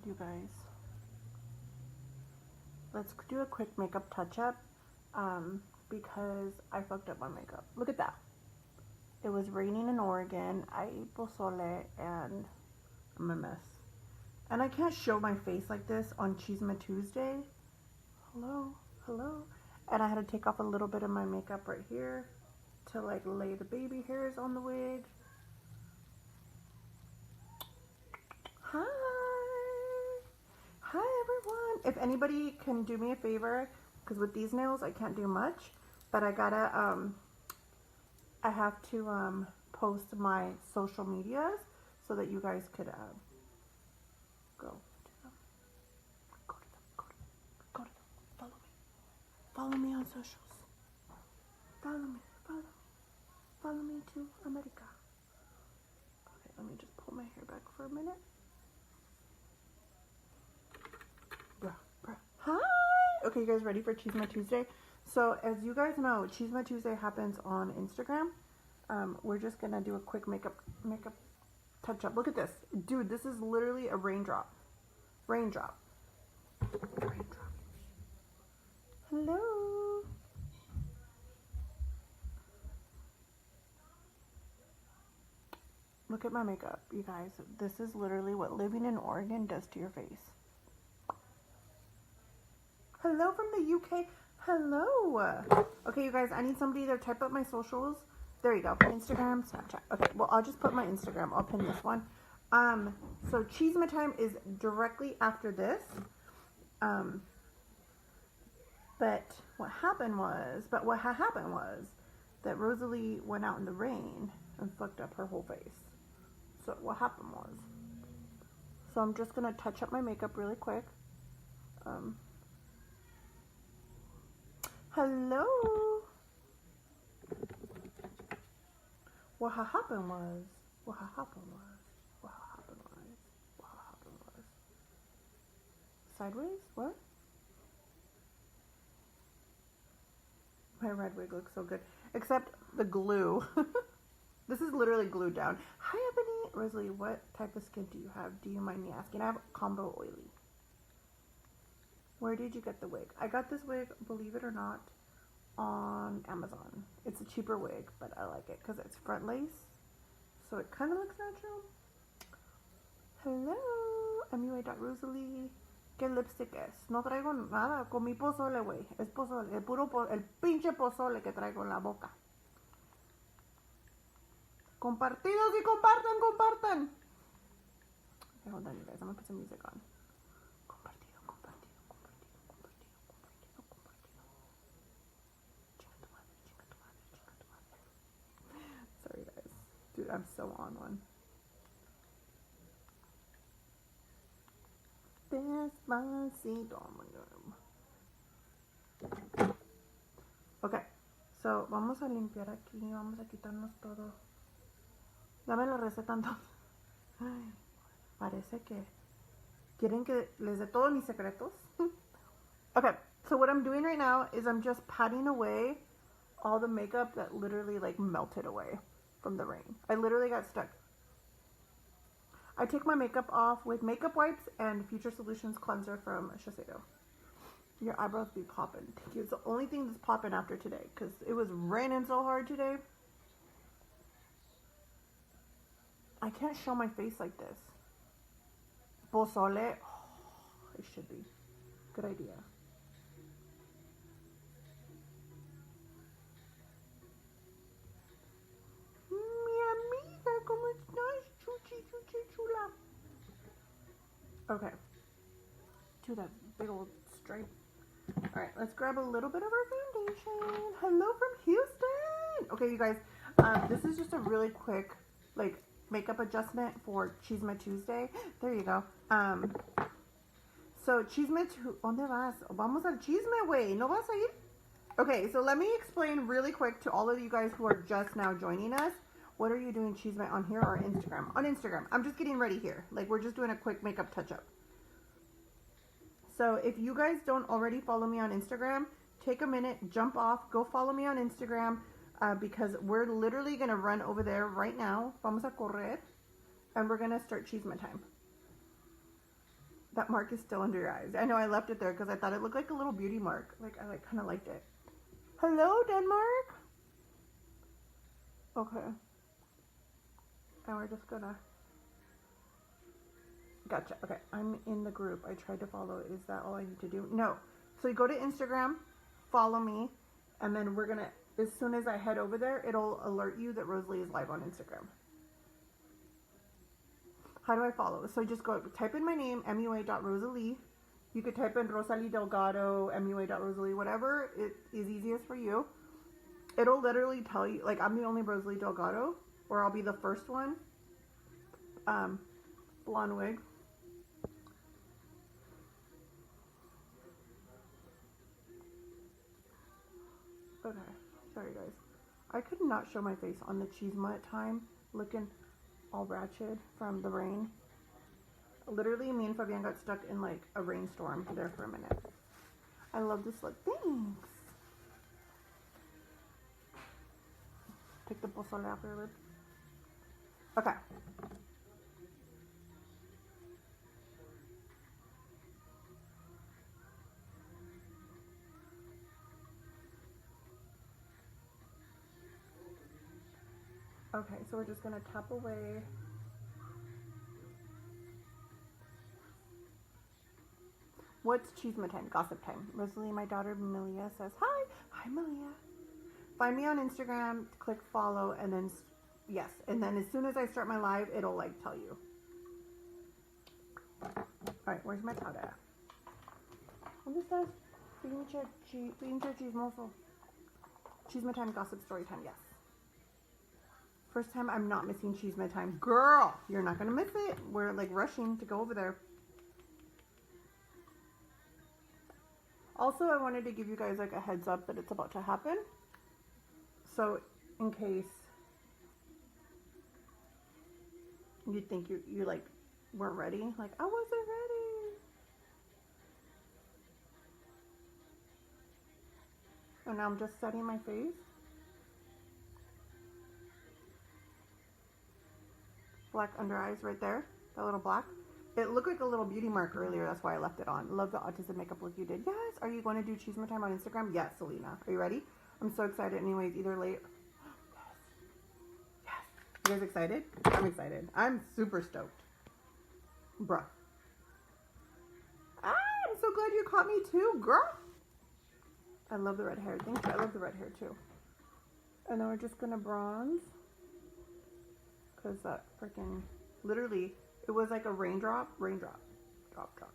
God, you guys. Let's do a quick makeup touch-up because I fucked up my makeup. Look at that. It was raining in Oregon. I ate pozole and I'm a mess. And I can't show my face like this on Chisme Tuesday. Hello, hello. And I had to take off a little bit of my makeup right here to like lay the baby hairs on the wig. Hi. Hi everyone. If anybody can do me a favor, because with these nails I can't do much, but I gotta I have to post my social medias so that you guys could go to them. Go to them. Go to them. Go to them. Follow me. Follow me on socials. Follow me. Follow me. Follow me to America. Okay, let me just pull my hair back for a minute. Hi! Okay, you guys ready for Chisme Tuesday? So, as you guys know, Chisme Tuesday happens on Instagram. We're just gonna do a quick makeup touch-up. Look at this. Dude, this is literally a raindrop. Raindrop. Raindrop. Hello! Look at my makeup, you guys. This is literally what living in Oregon does to your face. Hello from the UK. Hello. Okay, you guys, I need somebody to type up my socials. There you go. Instagram, Snapchat. Okay, well, I'll just put my Instagram. I'll pin this one. So Chisme time is directly after this. But what happened was that Rosalie went out in the rain and fucked up her whole face. So what happened was, so I'm just gonna touch up my makeup really quick. Hello. What happened was. Sideways? What? My red wig looks so good. Except the glue. This is literally glued down. Hi, Ebony. Rosalie, what type of skin do you have? Do you mind me asking? I have combo oily. Where did you get the wig? I got this wig, believe it or not, on Amazon. It's a cheaper wig, but I like it because it's front lace. So it kind of looks natural. Hello, MUA.Rosalie. ¿Qué lipstick es? No traigo nada. Con mi pozole, güey. Es pozole. El pinche pozole que traigo en la boca. Compartidos y compartan. Okay, hold on, you guys. I'm going to put some music on. Sorry, guys. Dude, I'm so on one. Despacito. Ok, so vamos a limpiar aquí, vamos a quitarnos todo. Dame la receta entonces. Ay, parece que quieren que les dé todos mis secretos. Okay, so what I'm doing right now is I'm just patting away all the makeup that literally like melted away from the rain. I literally got stuck. I take my makeup off with makeup wipes and Future Solutions cleanser from Shiseido. Your eyebrows be popping. It's the only thing that's popping after today because it was raining so hard today. I can't show my face like this. Pozole. Oh, it should be. Good idea. ¿Cómo estás? Chuchi, chula. Okay. To that big old stripe. Alright, let's grab a little bit of our foundation. Hello from Houston! Okay, you guys, this is just a really quick, like, makeup adjustment for Chisme Tuesday. There you go. So, ¿Dónde vas? Vamos al chisme, güey. ¿No vas a ir? Okay, so let me explain really quick to all of you guys who are just now joining us. What are you doing Chisme on here or Instagram? On Instagram. I'm just getting ready here. Like, we're just doing a quick makeup touch-up. So, if you guys don't already follow me on Instagram, take a minute, jump off, go follow me on Instagram, because we're literally going to run over there right now. Vamos a correr. And we're going to start Chisme time. That mark is still under your eyes. I know I left it there because I thought it looked like a little beauty mark. Like, I like kind of liked it. Hello, Denmark. Okay. And we're just gonna... Gotcha. Okay, I'm in the group. I tried to follow. Is that all I need to do? No. So you go to Instagram, follow me, and then we're gonna, as soon as I head over there, it'll alert you that Rosalie is live on Instagram. How do I follow? So just go, type in my name, mua.rosalie. You could type in Rosalie Delgado, mua.rosalie, whatever it is easiest for you. It'll literally tell you, like, I'm the only Rosalie Delgado, or I'll be the first one. Blonde wig. Okay, sorry guys. I could not show my face on the chisme at time, looking all ratchet from the rain. Literally, me and Fabian got stuck in like a rainstorm there for a minute. I love this look. Thanks. Take the pozole afterwards. Okay. Okay, so we're just gonna tap away. What's chisme time? Gossip time. Rosalie, my daughter Malia says hi. Hi, Malia. Find me on Instagram, click follow, and then yes, and then as soon as I start my live, it'll like tell you. All right, where's my powder? ¿Dónde estás? Pinche chismoso. Chisme time, gossip story time. Yes. First time I'm not missing chisme time. Girl, you're not gonna miss it. We're like rushing to go over there. Also, I wanted to give you guys like a heads up that it's about to happen. So in case you think you like weren't ready, like I wasn't ready. And now I'm just setting my face. Black under eyes right there, that little black. It looked like a little beauty mark earlier, that's why I left it on. Love the autism makeup look you did. Yes, are you going to do chisme time on Instagram? Yes, Selena. Are you ready? I'm so excited anyways, either late. Yes. Yes. You guys excited? I'm excited. I'm super stoked. Bruh. Ah, I'm so glad you caught me too, girl. I love the red hair. Thank you. I love the red hair too. And then we're just gonna bronze. Because that freaking, literally, it was like a raindrop, drop.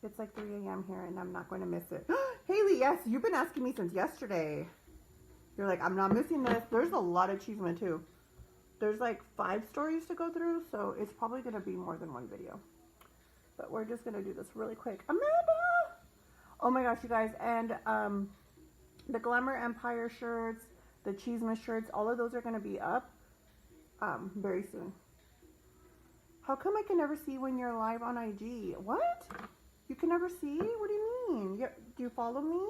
It's like 3 a.m. here and I'm not going to miss it. Haley, yes, you've been asking me since yesterday. You're like, I'm not missing this. There's a lot of chisme too. There's like 5 stories to go through, so it's probably going to be more than one video. But we're just going to do this really quick. Amanda! Oh my gosh, you guys. And the Glamour Empire shirts, the chisme shirts, all of those are going to be up very soon. How come I can never see when you're live on IG? What? You can never see? What do you mean? Do you follow me?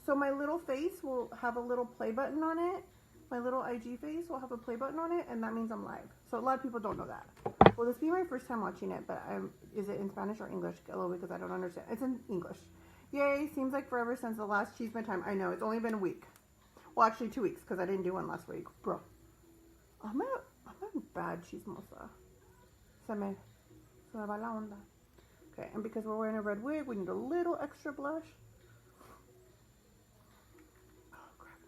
So my little face will have a little play button on it. My little IG face will have a play button on it, and that means I'm live. So a lot of people don't know that. Well, this be my first time watching it, but is it in Spanish or English? A little bit, because I don't understand. It's in English. Yay, seems like forever since the last chisme time. I know, it's only been a week. Well, actually 2 weeks, because I didn't do one last week. Bro, I'm a bad chismosa. Se me va la onda. Okay, and because we're wearing a red wig, we need a little extra blush. Oh, crap.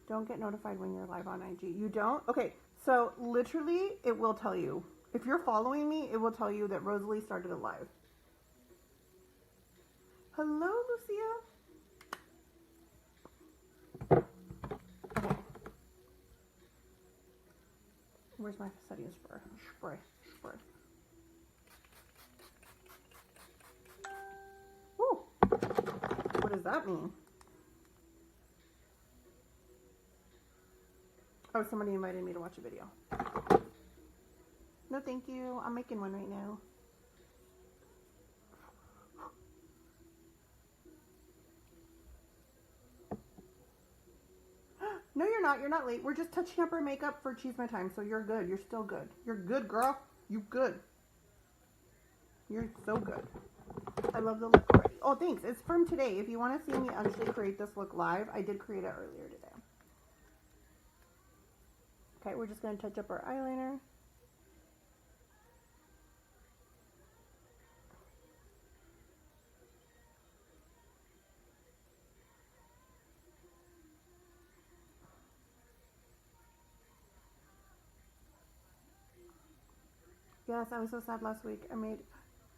Don't get notified when you're live on IG. You don't? Okay, so literally, it will tell you. If you're following me, it will tell you that Rosalie started a live. Hello, Lucia. Okay. Where's my setting spray? Spray. Woo. What does that mean? Oh, somebody invited me to watch a video. No, thank you. I'm making one right now. No, you're you're not. You're not late. We're just touching up our makeup for chisme time, so you're good. You're still good. You're good, girl. You good. You're so good. I love the look already. Oh, thanks. It's from today. If you want to see me actually create this look live, I did create it earlier today. Okay, we're just going to touch up our eyeliner. Yes, I was so sad last week.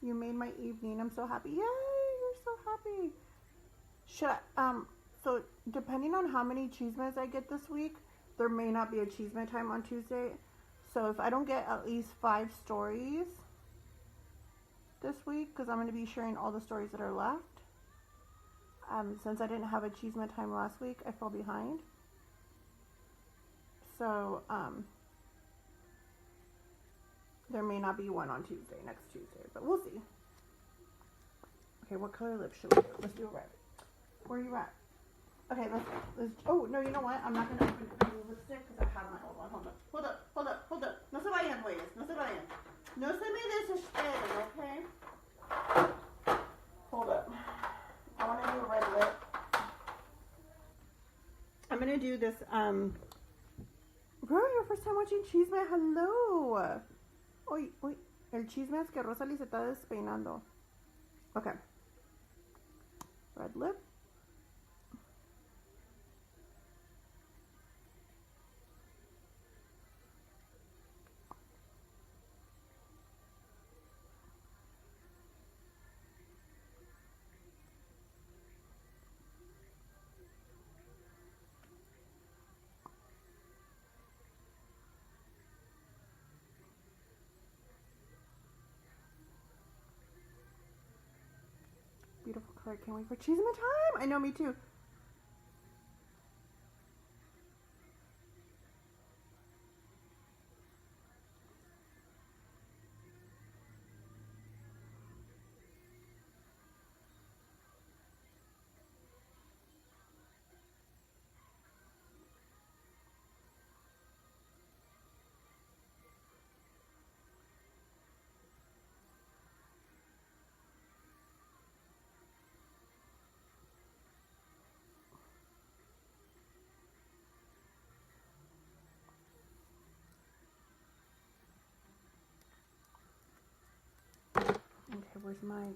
You made my evening. I'm so happy. Yay, you're so happy. So depending on how many chismes I get this week, there may not be a chisme time on Tuesday. So if I don't get at least 5 stories this week, because I'm going to be sharing all the stories that are left. Since I didn't have a chisme time last week, I fell behind. So, there may not be one on Tuesday, next Tuesday, but we'll see. Okay, what color lips should we do? Let's do a red. Where are you at? Okay, let's, oh, no, you know what? I'm not going to open the new lipstick because I have my old one. Hold up. No se vayan, güeyes. No se vayan. No se me desesperen, okay? Hold up. I want to do a red lip. I'm going to do this, bro, your first time watching Chisme, hello. Uy, el chisme es que Rosalie se está despeinando. Okay. Red lip. Beautiful color. Can't wait for chisme time. I know, me too. Okay, where's my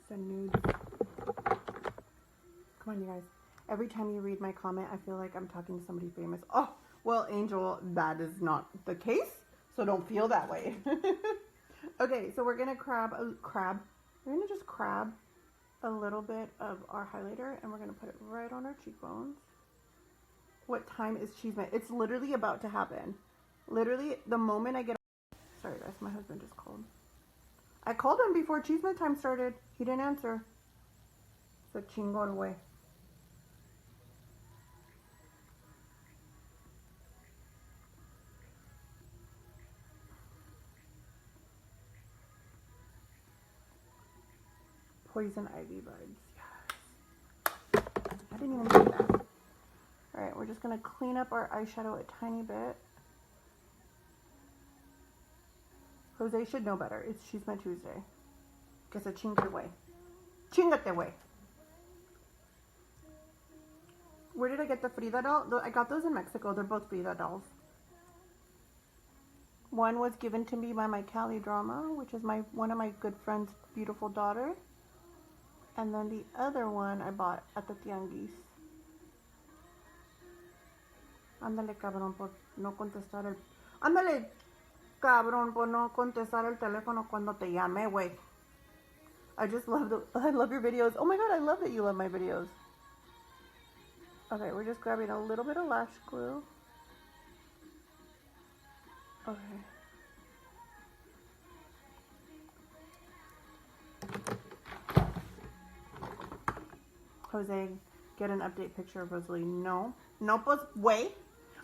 nude? Come on, you guys. Every time you read my comment, I feel like I'm talking to somebody famous. Oh, well, Angel, that is not the case, so don't feel that way. Okay, so we're gonna We're gonna just crab a little bit of our highlighter, and we're gonna put it right on our cheekbones. What time is chisme? It's literally about to happen. Literally, the moment I get... Sorry, guys, my husband just called. I called him before chisme time started. He didn't answer. So chingón, güey. Poison ivy vibes. Yes. I didn't even do that. Alright, we're just going to clean up our eyeshadow a tiny bit. Jose should know better. It's Chisme Tuesday. Que se chingue güey. Chingate güey. Where did I get the Frida doll? I got those in Mexico. They're both Frida dolls. One was given to me by my Cali drama, which is one of my good friend's beautiful daughter. And then the other one I bought at the tianguis. Ándale, cabrón, por no contestar el... Ándale, cabrón, por no contestar el teléfono cuando te llamé, güey. I love your videos. Oh my god, I love that you love my videos. Okay, we're just grabbing a little bit of lash glue. Okay. Jose, get an update picture of Rosalie. No. No, pues, wait.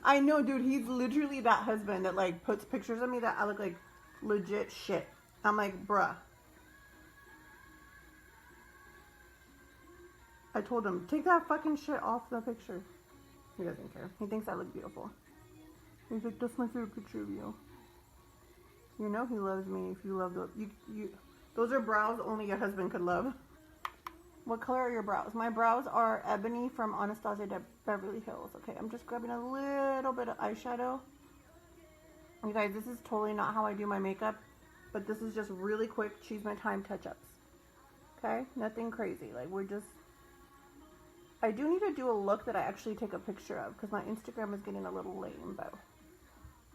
I know, dude. He's literally that husband that, like, puts pictures of me that I look like legit shit. I'm like, bruh. I told him, take that fucking shit off the picture. He doesn't care. He thinks I look beautiful. He's like, that's my favorite picture of you. You know he loves me if you love those. Those are brows only your husband could love. What color are your brows? My brows are ebony from Anastasia de Beverly Hills. Okay, I'm just grabbing a little bit of eyeshadow. You guys, this is totally not how I do my makeup, but this is just really quick chisme time touch-ups. Okay, nothing crazy. Like, I do need to do a look that I actually take a picture of because my Instagram is getting a little lame, but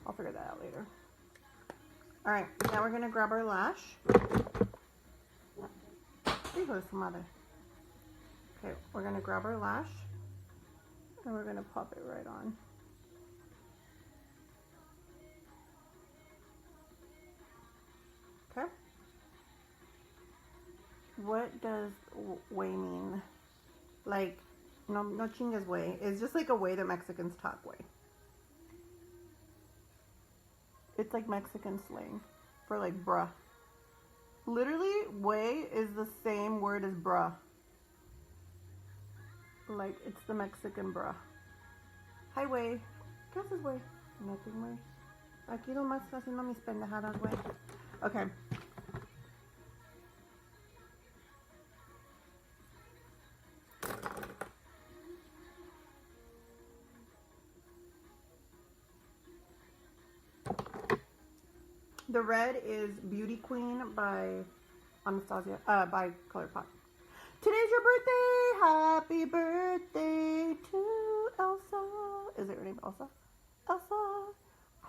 I'll figure that out later. All right, now we're gonna grab our lash. Hijo su madre. Okay, we're gonna grab our lash and we're gonna pop it right on. Okay. What does way mean? Like, no chingas way. It's just like a way that Mexicans talk way. It's like Mexican slang for like bruh. Literally, way is the same word as bruh. Like, it's the Mexican bruh. Hi, way. ¿Qué haces, way? Nothing, way. Aquí nomás haciendo mis pendejadas, way. Okay. The red is Beauty Queen by Anastasia, by ColourPop. Today's your birthday! Happy birthday to Elsa. Is it her name, Elsa? Elsa.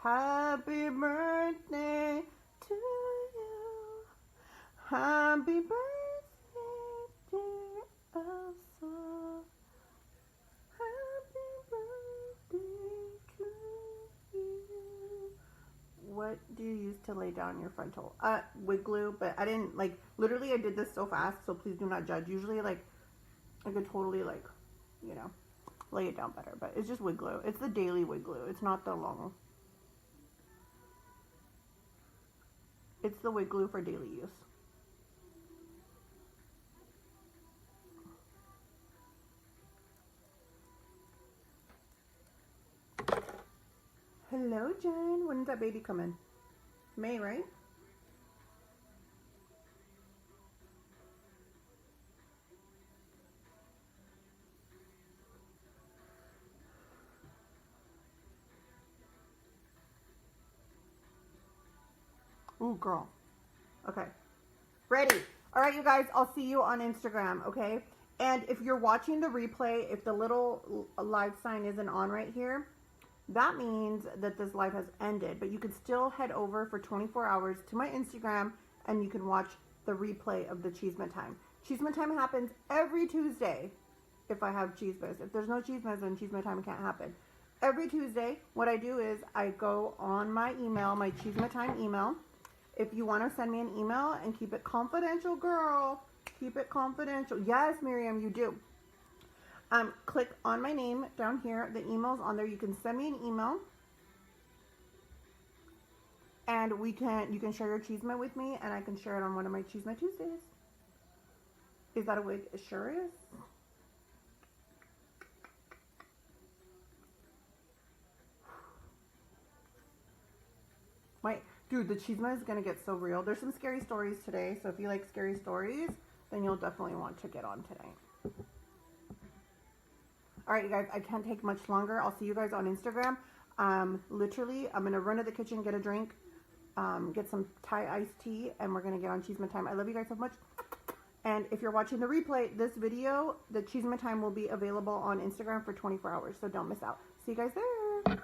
Happy birthday to you. Happy birthday, dear Elsa. Happy birthday to you. What do you use to lay down your frontal? Wig glue, but I didn't, like, literally I did this so fast, so please do not judge. Usually, like, I could totally, like, you know, lay it down better, but it's just wig glue. It's the daily wig glue. It's not the long. It's the wig glue for daily use. Hello, Jen. When did that baby come in? May, right? Ooh, girl. Okay. Ready. All right, you guys. I'll see you on Instagram, okay? And if you're watching the replay, if the little live sign isn't on right here, that means that this live has ended. But you can still head over for 24 hours to my Instagram and you can watch the replay of the Chisme Time. Chisme Time happens every Tuesday if I have chismes. If there's no chismes, then Chisme Time can't happen. Every Tuesday, what I do is I go on my email, my Chisme Time email. If you want to send me an email and keep it confidential, girl, keep it confidential. Yes, Miriam, you do. Click on my name down here. The email's on there. You can send me an email, and you can share your chisme with me, and I can share it on one of my Chisme Tuesdays. Is that a wig? It sure is. Wait, dude, the chisme is gonna get so real. There's some scary stories today, so if you like scary stories, then you'll definitely want to get on today. All right, you guys, I can't take much longer. I'll see you guys on Instagram. Literally, I'm going to run to the kitchen, get a drink, get some Thai iced tea, and we're going to get on Chisme Time. I love you guys so much. And if you're watching the replay, this video, the Chisme Time will be available on Instagram for 24 hours, so don't miss out. See you guys there.